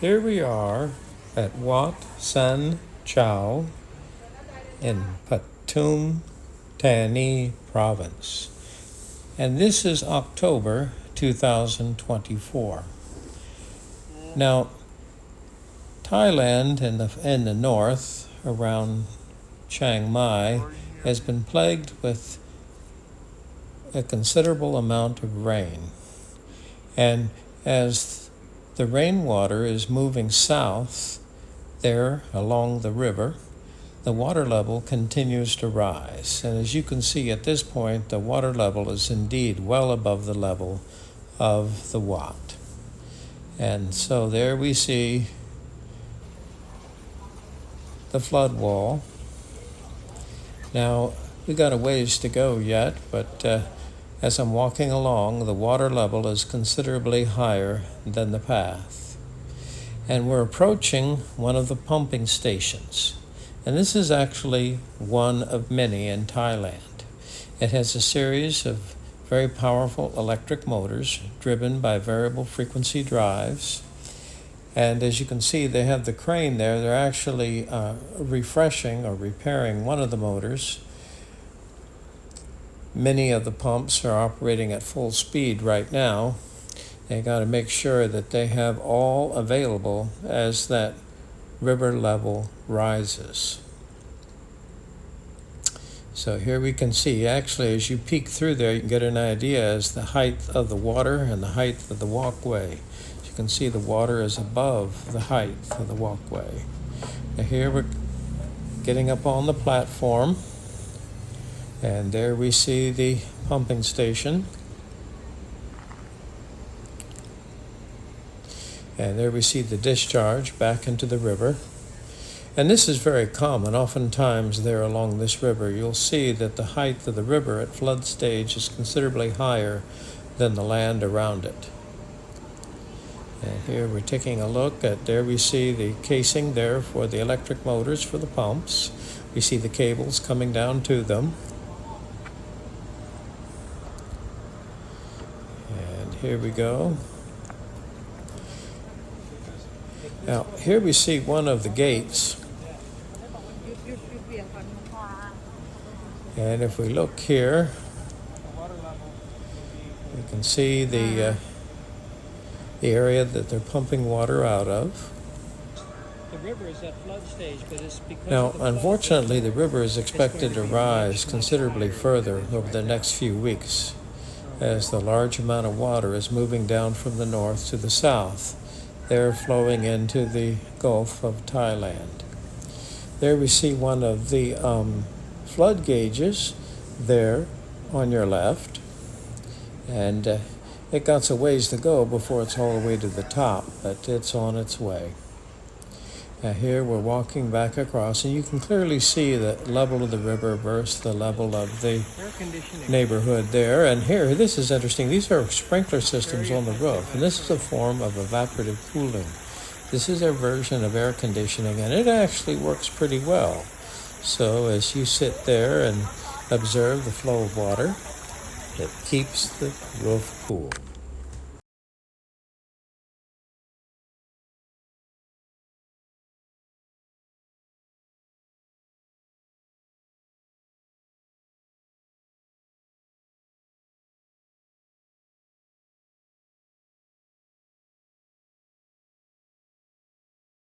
Here we are at Wat San Chao in Pathum, Thani province. And this is October 2024. Now, Thailand in the north, around Chiang Mai, has been plagued with a considerable amount of rain. And as the rainwater is moving south there along the river, the water level continues to rise. And as you can see at this point, the water level is indeed well above the level of the Wat. And so there we see the flood wall. Now, we got a ways to go yet, but as I'm walking along, the water level is considerably higher than the path. And we're approaching one of the pumping stations. And this is actually one of many in Thailand. It has a series of very powerful electric motors driven by variable frequency drives. And as you can see, they have the crane there. They're actually refreshing or repairing one of the motors. Many of the pumps are operating at full speed right now. They got to make sure that they have all available as that river level rises. So here we can see, actually, as you peek through there, you can get an idea as the height of the water and the height of the walkway. As you can see, the water is above the height of the walkway. Now here we're getting up on the platform, and there we see the pumping station. And there we see the discharge back into the river. And this is very common. Oftentimes there along this river, you'll see that the height of the river at flood stage is considerably higher than the land around it. And here we're taking a look at, there we see the casing there for the electric motors for the pumps. We see the cables coming down to them. And here we go. Now, here we see one of the gates. And if we look here, we can see the area that they're pumping water out of. The river is at flood stage, but it's because now, unfortunately, the river is expected to rise considerably further over the next few weeks as the large amount of water is moving down from the north to the south. They're flowing into the Gulf of Thailand. There we see one of the flood gauges there on your left, and it got a ways to go before it's all the way to the top, but it's on its way. Now here we're walking back across, and you can clearly see the level of the river versus the level of the neighborhood there. And here, this is interesting, these are sprinkler systems on the roof, and this is a form of evaporative cooling. This is their version of air conditioning, and it actually works pretty well. So as you sit there and observe the flow of water, it keeps the roof cool.